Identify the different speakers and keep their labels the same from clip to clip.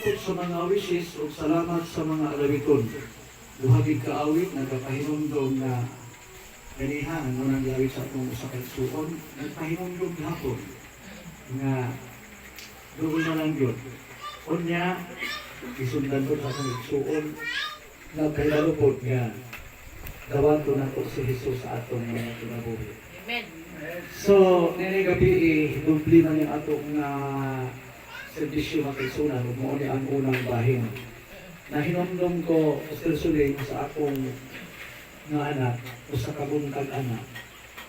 Speaker 1: po sa mga wishes o salamat sa mga alawiton. Buhagig kaawit, nagkapahinumdom na ganihan, nang gawin sa itong usakay suon, nagpahinumdom hapon nga doon na lang yun. Unya, isundan ko sa itong suon, nagkailalupod nga gawato na po si Jesus sa atong mga kinabuhi.
Speaker 2: Amen.
Speaker 1: So, nini gabi dumpli man yung atong servisyo na kaisunan, mo ni ang unang bahin. Nahinomdom ko suling sa akong nga anak o sa kabuntag anak.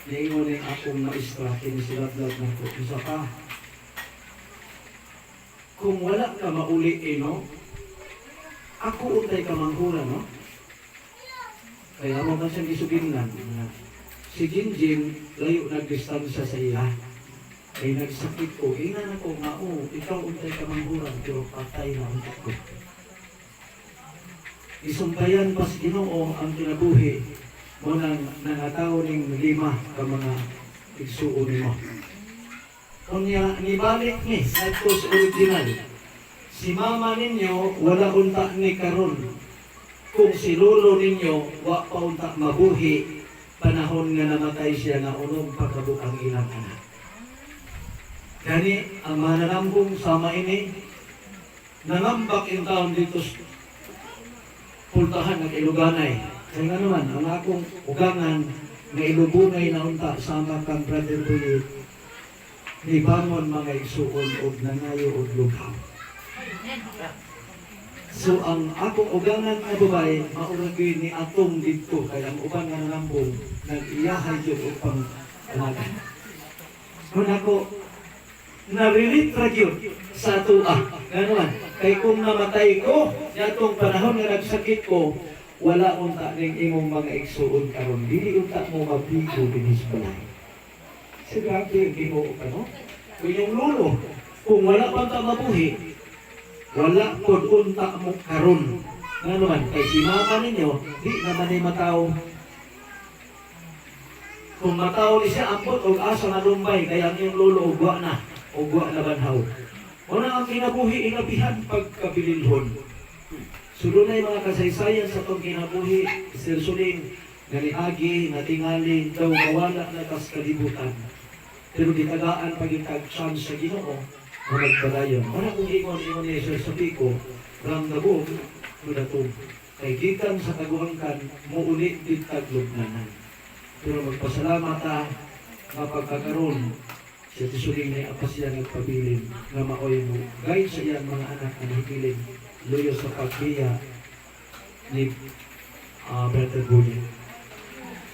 Speaker 1: Niingon yung akong maestra, kinisilablag na ko. Isa pa, kung wala ka mauli no, ako untay ka manghura, no? Kaya mo man siyang isuginan. Si Jinjin, layo nagdistansya sa iya. Ay nagsakit ko, ina na ko nga, ikaw untay ka manghurang, pero patay na ang ko. Isumbayan pa si Ginoo ang kinabuhi mo nang nangatao ning 5 ka mga igsuon mo. Kunya, nibalik ni, nagtos original. Si mama ninyo, wala unta ni karon. Kung si lolo ninyo, wa pa unta mabuhi, panahon nga namatay siya na unong pagkabukang ilang anak. Gani, ang mananambong sama ini, nangambak in taon dito pultahan ng iluganay. Kaya nga naman, ang akong ugangan na ilubungay na unta sama kang Brother Bulit, ni bangon mga isuon o nangayo o lugaw. So, ang akong ugangan na babae, mauragay ni atong dito, kaya ang uban nga nanambong, nag-iyahay yun upang alagan. Kung ako, narilit yun sa tuwa. Gano'n. Kaya kung namatay ko, yatong panahon na nagsakit ko, wala unta ning imong mga igsuon karon. Dili unta mo mabigo dinis balay. So grabe yung Ginoo ka, no? Kung yung lolo, kung wala pa ta mabuhi, wala pod unta mo karon. Gano'n. Kaya si mama ninyo, di naman ay mataw. Kung mataw ni siya, ambot o asa na lumbay, kaya ang yung lolo ugwa na. Ugwa na banhaw. Una ang kinabuhi, inabihan pagkabilinhon. Sulo na yung mga kasaysayan sa itong kinabuhi, silsuling, ganiagi, natingali, daw mawala na kas kalibutan. Pero gitagaan pagintag chance sa Ginoo, magpadayon. Wala kong ingon ni Jesus sa piko, ramdabog, mudatong. Kay gikan sa taguangkan, muuli ditag lugnanan. Pero magpasalamat mapagkakaroon, siya tisuling na apa siya nagpabilin na maoy mo. Guide sa iyang mga anak na nahipiling luyo sa pagbiya ni Brother Bulit.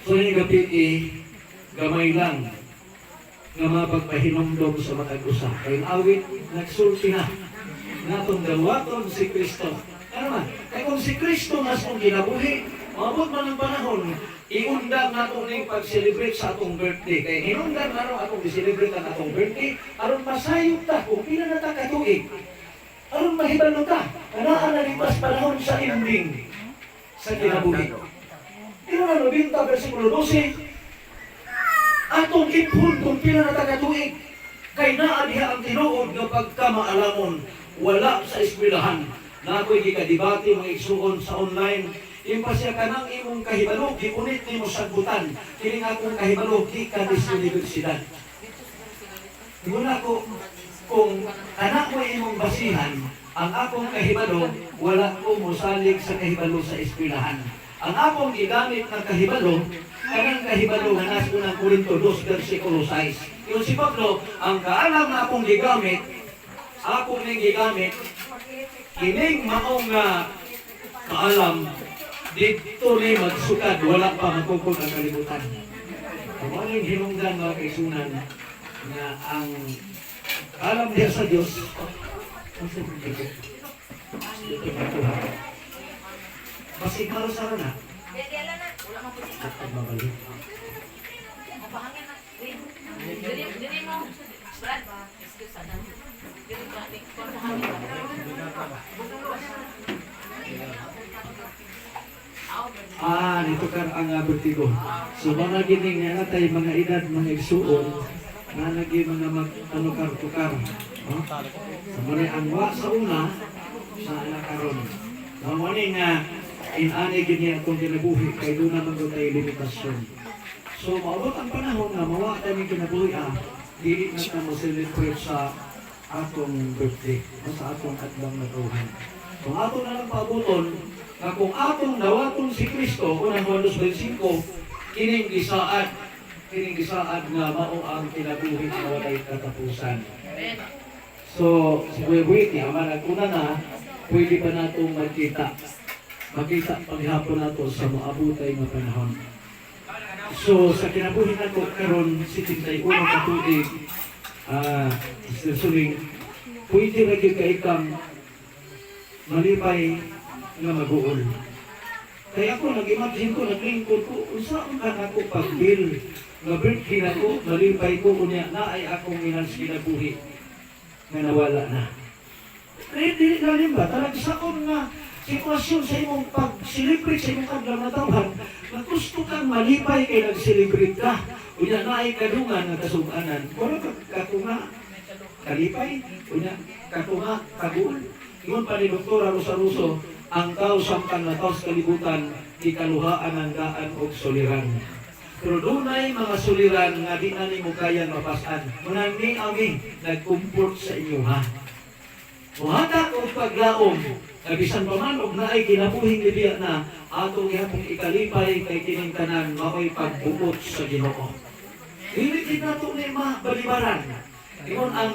Speaker 1: So yung gabi gamay lang nga mapagpahinomdom sa matag-usa. Kaya awit nagsulti na natong dawaton si Kristo. Ano man? Kaya kung si Kristo mas kung ginabuhi, mabot man ang panahon, iundang nato ning pag-celebrate sa atong birthday. Kaya hinungdan na atong i-celebrate ang atong birthday, aron masayop ta kung pila na ta katuig. Aron mahibalo ta, kanaan na lipas panahon sa ending sa kinabuhi. Pero na 90 versikulo 12, atong iphon kung pila na ta katuig. Kay naa diha ang tinuod nga pagkamaalamon, wala sa eskwelahan. Na ako'y gikadibati mga igsuon sa online, impa siya ka ng imong kahibalo, giunit ni mo sagbutan. Kiling akong kahibalo, gikan sa universidad. Muna ko, kung anak mo imong basihan, ang akong kahibalo, wala ko musalig sa kahibalo sa eskwelahan. Ang akong gigamit ng kahibalo, kanang kahibalo nga nasa unang Korinto 2, versikulo 6. Yung si Pablo, ang kaalam na akong gigamit, akong ning gigamit, kining maong kaalam, dito ni magsukad, wala pa magkukod ang kalibutan. Kung ano yung hinungdan mga kaisunan na ang alam niya sa Diyos, basig marasara na.
Speaker 2: Wala man po siya.
Speaker 1: Magbabalik.
Speaker 2: Mapahangin na. Dili mo. Brad, excuse na. Dili mo natin.
Speaker 1: Nito ka ang bertigo. So mga gining nga natay mga edad, mga igsuon, na naging mga mag-tukar-tukar. Sa muli ang wa sa una, sa anak karon. Mawani nga inani gyud niya akong kinabuhi kay doon naman doon tayo limitasyon. So maabot ang panahon na mawa kami kinabuhi dili na ta mo celebrate sa atong birthday o sa atong adlang na tuhan. Kung ato na lang paabuton na kung atong nawaton si Kristo unang Juan 2:25 kining gisaad nga mao ang kinabuhi nga walay katapusan. So, si Kuya Buit, yaman at una na, pwede pa natong makita paghapon nato sa maabutay na panahon. So, sa kinabuhi nato karon 71 ka tuig, Mr. Suling, pwede na gyud ka ikang malipay nga mag-uol. Kaya ako, nag-imagine ko, naglingkod ko, saan ka ako pag-bill? Nga birthday na ko, malipay ko, kunya na ay akong inans kinabuhi nga nawala na. Hindi galing ba? Talagang sa akong nga sitwasyon sa imong pag-celebrate sa imong kadlang na tawhan, na gusto kang malipay kay nag-celebrate ka. Kunya na ay kadungan ng kasuganan. Wala ka katunga, kalipay, kunya katunga, kagul. Yun pa ni Dr. Rosaruso, ang tao samtang na tao sa kalibutan, ikaluhaan ng daan o soliran. Pero doon ay mga suliran nga di na ni mo kaya mapasan. Munang ni ami nag-comfort sa inyo ha. Muhatag o paglaom, nabisan pa man og naay kinabuhing libiya na atong ihapong ikalipay kay kining tanan mao'y pagbukot sa Ginoo. Dili nato ni mabalibaran. Ingon ang